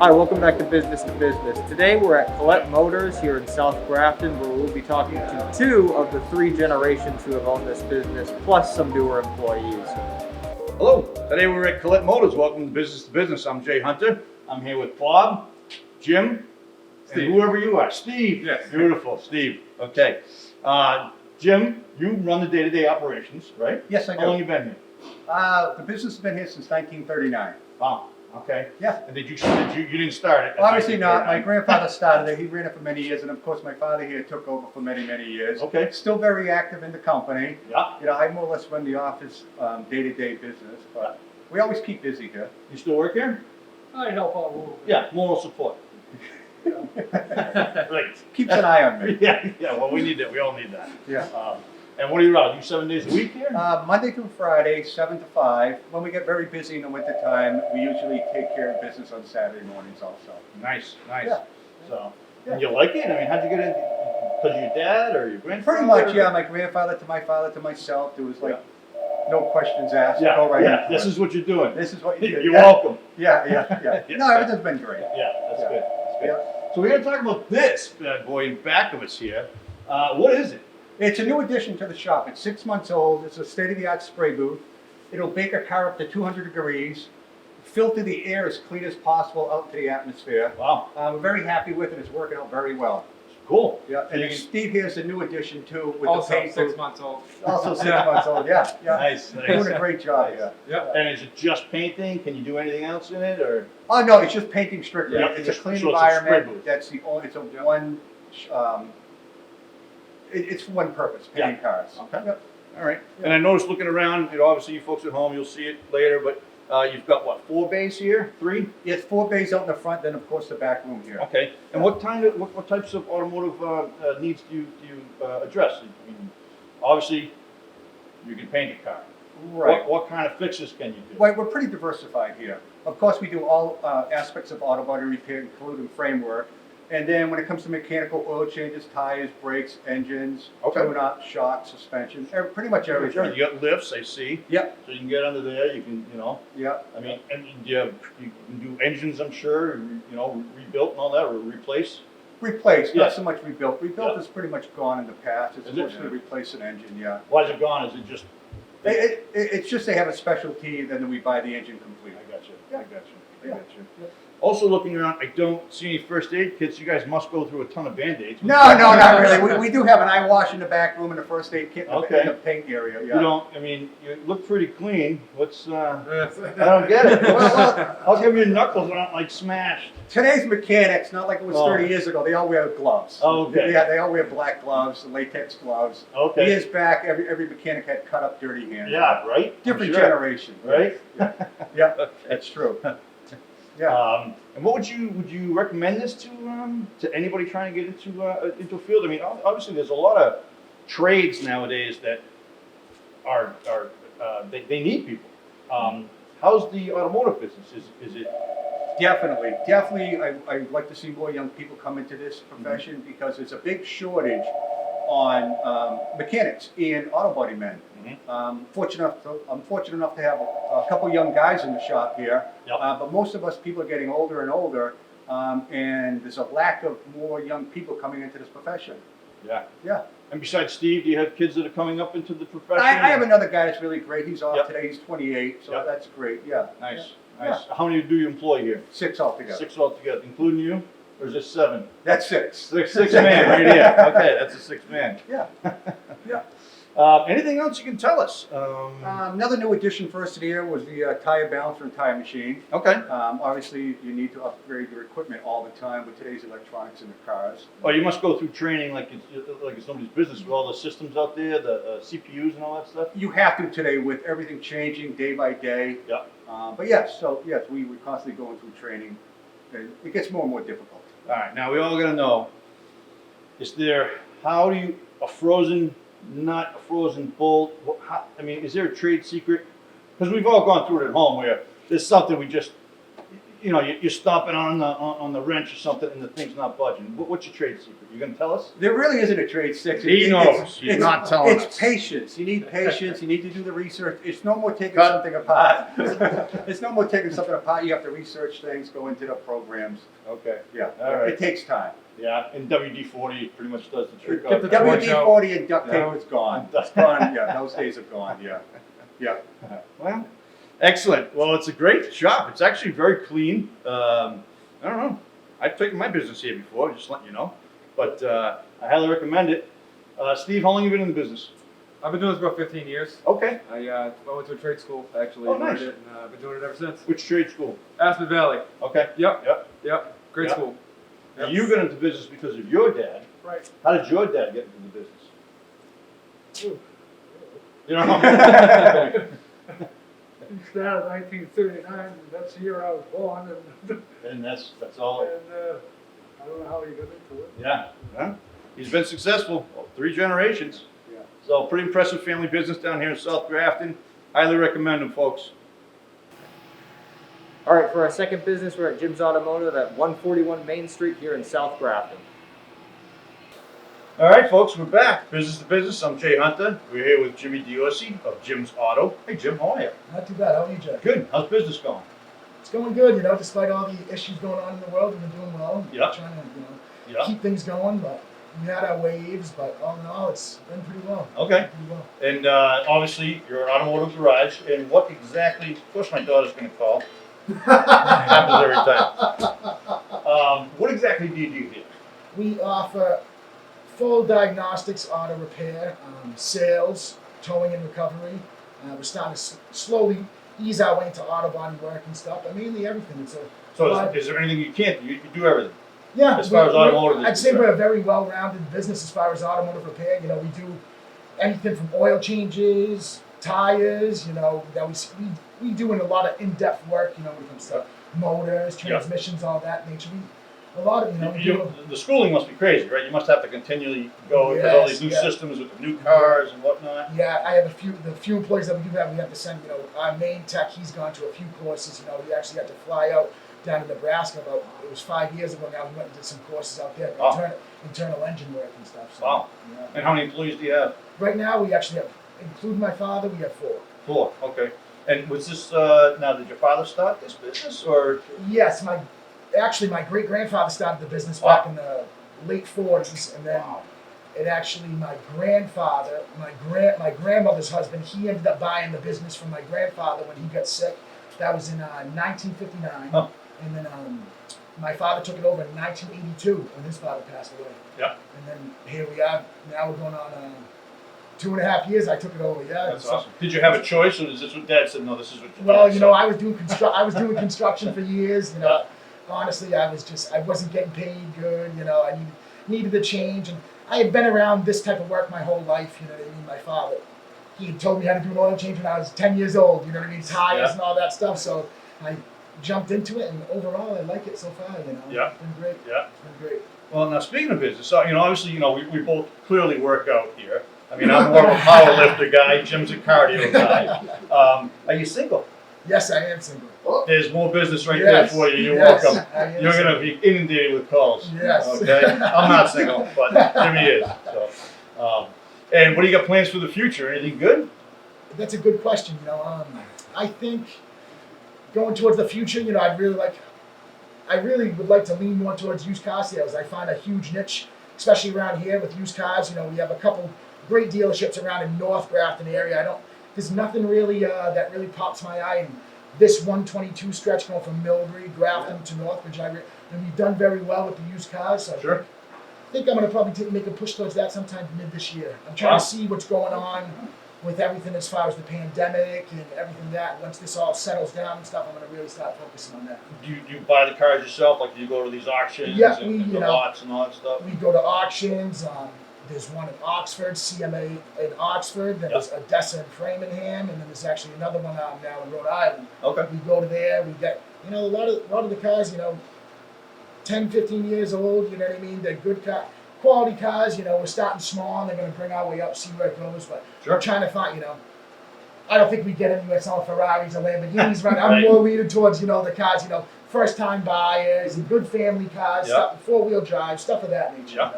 Hi, welcome back to Business to Business. Today we're at Collette Motors here in South Grafton, where we'll be talking to two of the three generations who have owned this business, plus some newer employees. Hello, today we're at Collette Motors. Welcome to Business. I'm Jay Hunter. I'm here with Bob, Jim, Steve. and whoever you are. Steve. Yes. Beautiful, Steve. Okay. Jim, you run the day-to-day operations, right? Yes, I How long do. you been here? The business has been here since 1939. Wow. Okay. Yeah. And you didn't start it? at Obviously not. My 1939? grandfather started it. He ran it for many years, and of course my father here took over for many, many years. Okay. Still very active in the company. Yeah. You know, I more or less run the office day-to-day business, but we always keep busy here. You still work here? I help out a little bit. Yeah. Moral support. Right. Keeps an eye on me. Yeah. Yeah. Well, we need that. We all need that. Yeah. And what do you run? You 7 days a week here? Monday through Friday, 7 to 5. When we get very busy in the wintertime, we usually take care of business on Saturday mornings also. Nice. Yeah. So, Yeah. and you like it? I mean, how'd you get in? Because of your dad or your grandfather? Pretty much, yeah. My grandfather to my father to myself. There was like no questions asked. Yeah, Go right yeah. into This it. is what you're doing. This is what you do. You're yeah. welcome. Yeah. Yeah. No, everything's been great. Yeah, that's Yeah. good. That's good. Yeah. So we're going to talk about this bad boy in back of us here. What is it? It's a new addition to the shop. It's 6 months old. It's a state-of-the-art spray booth. It'll bake a car up to 200 degrees, filter the air as clean as possible out into the atmosphere. Wow, We're very happy with it. It's working out very well. cool. Yeah, and You then can- Steve here's a new addition too with Also, the paint 6 booth. months old. Also 6 months old. Yeah. Nice, Doing a nice. great job. Yeah. Yep. And is it just painting? Can you do anything else in it, or? Oh no, it's just painting strictly. Yeah, It's a clean so it's a spray environment. booth. That's the only. It's a Yeah. one. It's for one purpose. Painting cars. Okay. Yep. All right. Yeah. And I noticed looking around, obviously you folks at home, you'll see it later, but you've got what, 4 bays here? 3? It's 4 bays out in the front, then of course the back room here. Okay. And what types of automotive needs do you address? I mean, obviously, you can paint a car. Right. What kind of fixes can you do? Well, we're pretty diversified here. Of course, we do all aspects of auto body repair, including framework. And then when it comes to mechanical oil changes, tires, brakes, engines, Okay. tune-up, shocks, suspension, pretty much everything. You got lifts, I see. Yep. So you can get under there. You can, Yep. I mean, and you can do engines, I'm sure. Rebuilt and all that, or replace. Replaced, Yeah. not so much rebuilt. Rebuilt Yeah. is pretty much gone in the past. It's Is it? mostly replace an engine, yeah. Why is it gone? Is it just? It's just they have a specialty, then we buy the engine complete. I got you. Yeah. I got you. I Yeah. got you. Yeah. Also looking around, I don't see any first aid kits. You guys must go through a ton of Band-Aids. No, not really. We do have an eye wash in the back room and a first aid kit in the, Okay. in the paint area, You yeah. don't. I mean, you look pretty clean. What's? I Yes. don't get it. How come your knuckles aren't like smashed? Today's mechanics, not like it was Oh. 30 years ago, they all wear gloves. Oh, okay. Yeah, they all wear black gloves, latex gloves. Okay. Years back, every mechanic had cut up dirty hands. Yeah. Right. I'm Different sure. generation. Right. Yeah, that's true. Yeah. And what would you recommend this to anybody trying to get into a field? I mean, obviously there's a lot of trades nowadays that are they need people. How's the automotive business? Is it? Definitely. I'd like to see more young people come into this profession because there's a big shortage on mechanics and auto body men. I'm fortunate enough to have a couple young guys in the shop here, Yep. but most of us people are getting older and older, and there's a lack of more young people coming into this profession. Yeah. Yeah. And besides Steve, do you have kids that are coming up into the profession? I have another guy that's really great. He's off Yep. today. He's 28, so Yep. that's great. Yeah. Nice, Yeah. nice. How many do you employ here? 6 altogether. 6 altogether, including you, or is it 7? That's 6. Six man right here. Okay, that's a 6 man. Yeah. Yeah. Anything else you can tell us? Another new addition for us to the year was the tire balancer and tire machine. Okay. Obviously, you need to upgrade your equipment all the time with today's electronics in the cars. Oh, you must go through training like it's nobody's business with all the systems out there, the CPUs and all that stuff. You have to today with everything changing day by day. Yeah. But yes, we're constantly going through training. And it gets more and more difficult. All right. Now we all gotta know: how do you a frozen nut, a frozen bolt? Is there a trade secret? Because we've all gone through it at home where there's something we just you know, you're stomping on the wrench or something and the thing's not budging. What's your trade secret? You gonna tell us? There really isn't a trade secret. He knows. He's not telling us. It's patience. You need patience. You need to do the research. It's no more taking Cut. something apart. It's no more taking something apart. You have to research things, go into the programs. Okay. Yeah, All right. it takes time. Yeah, and WD-40 pretty much does the trick. Get the out there. WD-40 and duct Yeah. tape is gone. It's gone. Yeah, those days are gone. Yeah, yeah. Well, excellent. Well, it's a great shop. It's actually very clean. I don't know. I've taken my business here before, just letting you know. But I highly recommend it. Steve, how long have you been in the business? I've been doing this for about 15 years. Okay. I went to a trade school, actually. Oh, learned nice. it, and I've been doing it ever since. Which trade school? Aspen Valley. Okay. Yep. Yep. Yep. Great Yep. school. Now, Yep. you got into business because of your dad. Right. How did your dad get into the business? Ooh. You know? He started in 1939, and that's the year I was born, and, And that's all. I don't know how he got into it. Yeah. Yeah. He's been successful. 3 generations. Yeah. So pretty impressive family business down here in South Grafton. Highly recommend them, folks. All right, for our second business, we're at Jim's Automotive at 141 Main Street here in South Grafton. All right, folks, we're back. Business to business. I'm Jay Hunter. We're here with Jimmy Diorsi of Jim's Auto. Hey, Jim, how are you? Not too bad. How are you, Jay? Good. How's business going? It's going good, you know, despite all the issues going on in the world, we've been doing well. Yeah. Trying to, Yeah. keep things going, but we had our waves, but all in all, it's been pretty well. Okay. Pretty well. And obviously, you're an automotive garage. And what exactly? Of course, my daughter's going to call. Happens every time. What exactly do you do here? We offer full diagnostics, auto repair, sales, towing and recovery. We're starting to slowly ease our way into auto body work and stuff, but mainly everything. It's a So, is there anything you can't do? You do everything. Yeah, As far as automotive is I'd say concerned. we're a very well-rounded business as far as automotive repair. You know, we do anything from oil changes, tires. You know, that we doing a lot of in-depth work. You know, when it comes to motors, Yeah. transmissions, all that nature. A lot of we do. The schooling must be crazy, right? You must have to continually go with all these new Yes, yeah. systems with the new cars and whatnot. Yeah, I have the few employees that we do have. We have to send. You know, our main tech. He's gone to a few courses. You know, we actually had to fly out down to Nebraska about it was 5 years ago now. We went and did some courses out there, Wow. internal engine work and stuff. So, Wow. yeah. And how many employees do you have? Right now, we actually have, including my father, we have 4. 4. Okay. And was this now? Did your father start this business, or Yes, my great grandfather started the business back in the late 40s, and then it actually my grandfather, my grandmother's husband, he ended up buying the business from my grandfather when he got sick. That was in 1959, Huh. and then my father took it over in 1982 when his father passed away. Yeah. And then here we are. Now we're going on 2.5 years. I took it over. Yeah. That's awesome. Did you have a choice, or is this what Dad said? No, this is what. your Well, dad you know, said? I was doing construction for years. You know, honestly, I wasn't getting paid good. You know, I needed a change, and I had been around this type of work my whole life. You know what I mean? My father, he had told me how to do an oil change when I was 10 years old. You know what I mean? Tires Yeah. and all that stuff. So I jumped into it, and overall, I like it so far. You know, Yeah. it's been great. Yeah. It's been great. Well, now speaking of business, so, you know, obviously, you know, we both clearly work out here. I mean, I'm more of a power lifter guy. Jim's a cardio guy. Are you single? Yes, I am single. There's more business right Yes, there for you. You're yes, welcome. I am You're single. going to be inundated with calls. Yes. Okay. I'm not single, but Jimmy is. So, and what do you got plans for the future? Anything good? That's a good question. You know, I think going towards the future, you know, I really would like to lean more towards used car sales. I find a huge niche, especially around here with used cars. You know, we have a couple great dealerships around in North Grafton area. There's nothing really that really pops my eye. And this 122 stretch going from Millbury, Grafton to Northbridge, and we've done very well with the used cars. So Sure. I think I'm going to probably make a push towards that sometime mid this year. I'm trying Wow. to see what's going on with everything as far as the pandemic and everything that. Once this all settles down and stuff, I'm going to really start focusing on that. Do you buy the cars yourself? Like, do you go to these auctions Yeah, and you the know, lots and all that stuff? We go to auctions. There's one in Oxford, CMA in Oxford. Then there's Odessa and Framingham, and then there's actually another one out now in Rhode Island. Okay. We go to there. We get, you know, a lot of the cars, you know, 10, 15 years old. You know what I mean? They're good quality cars. You know, we're starting small, and they're going to bring our way up, see where it goes. But Sure. we're trying to find, you know, I don't think we get anywhere selling Ferraris or Lamborghinis, right? I'm Right. more leaning towards, the cars, first time buyers and good family cars, Yeah. stuff, 4-wheel drive, stuff of that nature. Yeah.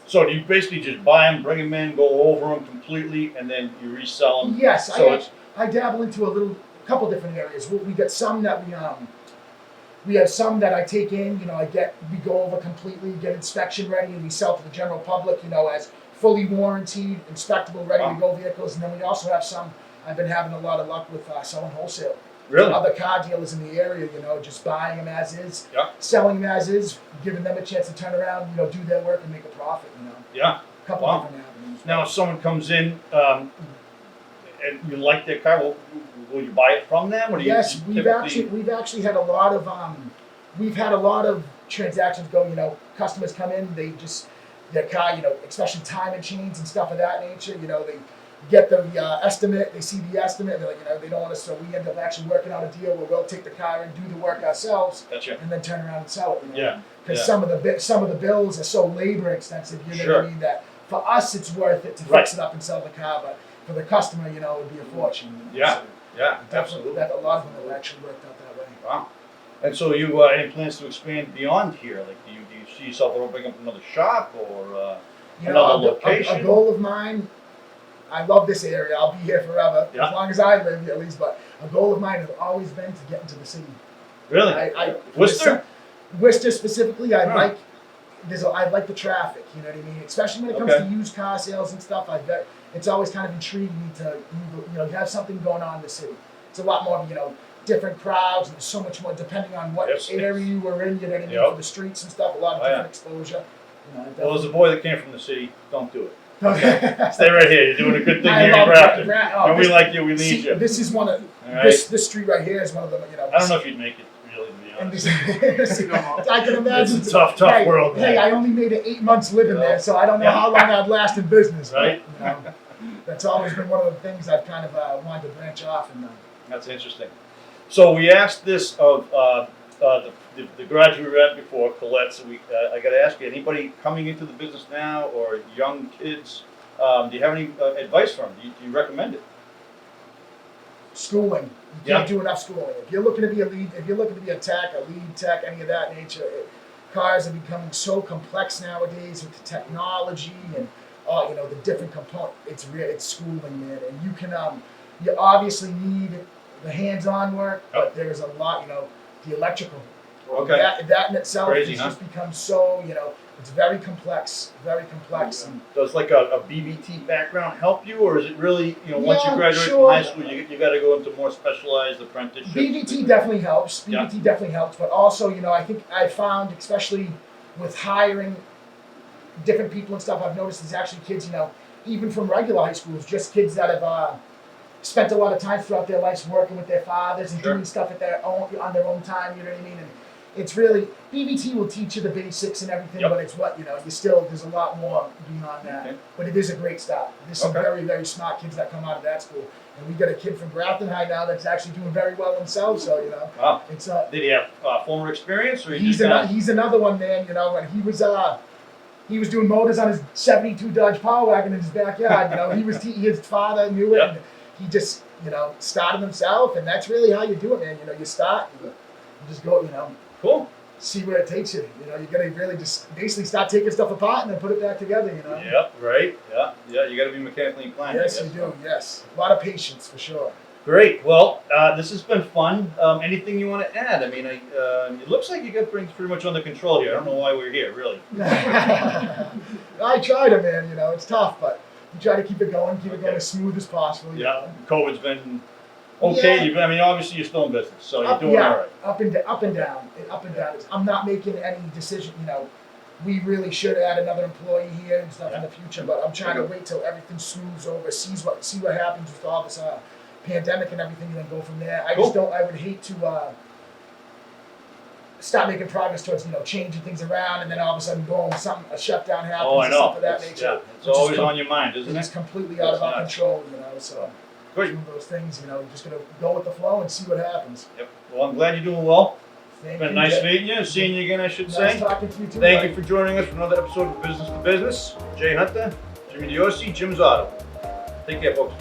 So do you basically just buy them, bring them in, go over them completely, and then you resell them? Yes, So it's I dabble into couple different areas. We got some that we have some that I take in, we go over completely, get inspection ready, and we sell to the general public, as fully warranted, inspectable, ready to go vehicles. And then we also have some, I've been having a lot of luck with selling wholesale. really Other car dealers in the area, just buying them as is, Yeah. selling them as is, giving them a chance to turn around, do their work and make a profit, yeah. A couple Wow. different avenues. Now, if someone comes in and you like their car, will you buy it from them, or do you Yes, you we've actually had a lot of transactions go. Customers come in, they just their car, especially time and chains and stuff of that nature. They get the estimate, they see the estimate, they're like, they don't want to. So we end up actually working out a deal where we'll take the car and do the work ourselves, Gotcha. and then turn around and sell it. Yeah. Because yeah. some of the bills are so labor extensive. You know Sure. what I mean? That for us it's worth it to Right. fix it up and sell the car, but for the customer, it would be a fortune. Yeah. So Yeah, definitely, absolutely. that a lot of them have actually worked out that way. Wow. And so you any plans to expand beyond here? Like, do you see yourself opening up another shop or another location? A goal of mine. I love this area. I'll be here forever, Yeah. as long as I live here, at least. But a goal of mine has always been to get into the city. Really? Worcester? Worcester specifically. I Huh. like the traffic. You know what I mean? Especially when it comes Okay. to used car sales and stuff. It's always kind of intrigued me to have something going on in the city. It's a lot more different crowds and so much more depending on what Yes. area you were in. You know what I mean? Yep. For the streets and stuff, a lot of Oh, yeah. different exposure. Well, as a boy that came from the city, don't do it. Definitely. Stay right here. You're doing a good thing I here in love Grafton. and we like you. We need see, you. This is one of All right. this street right here is one of them. I don't know if you'd make it, really, to be And honest. this, I can imagine. It's a tough hey, world, Hey, man. I only made it 8 months living Yeah. there, so I don't know Yeah. how long I'd last in business. but, Right. that's always been one of the things I've kind of wanted to branch off and. That's interesting. So we asked this of the garage we were at before, Colette. So I got to ask you: anybody coming into the business now, or young kids? Do you have any advice for them? Do you recommend it? Schooling. You can't do enough schooling. If you're looking to be a lead, if you're looking to be a lead tech, any of that nature, cars are becoming so complex nowadays with the technology and the different components. It's schooling, man, and you can you obviously need the hands-on work, but there's a lot, the electrical. Okay. That in itself Crazy, has huh? just become so, it's very complex, and Does like a BBT background help you, or is it really, once you Yeah, graduate sure. from high school, you got to go into more specialized apprenticeships? BBT definitely helps. Yeah. BBT definitely helps, but also, I think I found, especially with hiring different people and stuff, I've noticed there's actually kids, even from regular high schools, just kids that have spent a lot of time throughout their lives working with their fathers and Sure. doing stuff on their own time. You know what I mean? And it's really BBT will teach you the basics and everything, Yep. but it's there's a lot more beyond that. Okay. But it is a great start. There's some Okay. very, very smart kids that come out of that school. And we got a kid from Grafton High now that's actually doing very well himself. So Wow. it's Did he have former experience, or he he's just he's another one, man. And he was doing motors on his '72 Dodge Power Wagon in his backyard. His father knew it, Yep. and he just started himself, and that's really how you do it, man. You start, you just go, cool? see where it takes you. You gotta really just basically start taking stuff apart and then put it back together. Yep. Right. Yeah. You got to be mechanically inclined. I Yes, guess. you do. Yes, a lot of patience for sure. Great. Well, this has been fun. Anything you want to add? I mean, it looks like you got things pretty much under control here. I don't know why we're here, really. I try to, man. It's tough, but you try to keep it going as smooth as possible. Yeah. COVID's been okay. Yeah. I mean, obviously you're still in business, so you're doing all right. Up and down. I'm not making any decision. We really should add another employee here and stuff in the future, but I'm trying to wait till everything smooths over, see what happens with all this pandemic and everything, and then go from there. I just don't. I would hate to start making progress towards changing things around, and then all of a sudden, boom, a shutdown happens. Oh, I and know. stuff of that It's, nature. yeah, it's always on your mind, isn't It's it? completely out of our nuts. control. So. Great. Some of those things, you're just gonna go with the flow and see what happens. Yep. Well, I'm glad you're doing well. Thank It's been you, nice Jay. meeting you, seeing you again, I should Nice say. talking to you too. Thank buddy. you for joining us for another episode of Business to Business. Jay Hunter, Jimmy Diossi, Jim's Auto. Take care, folks.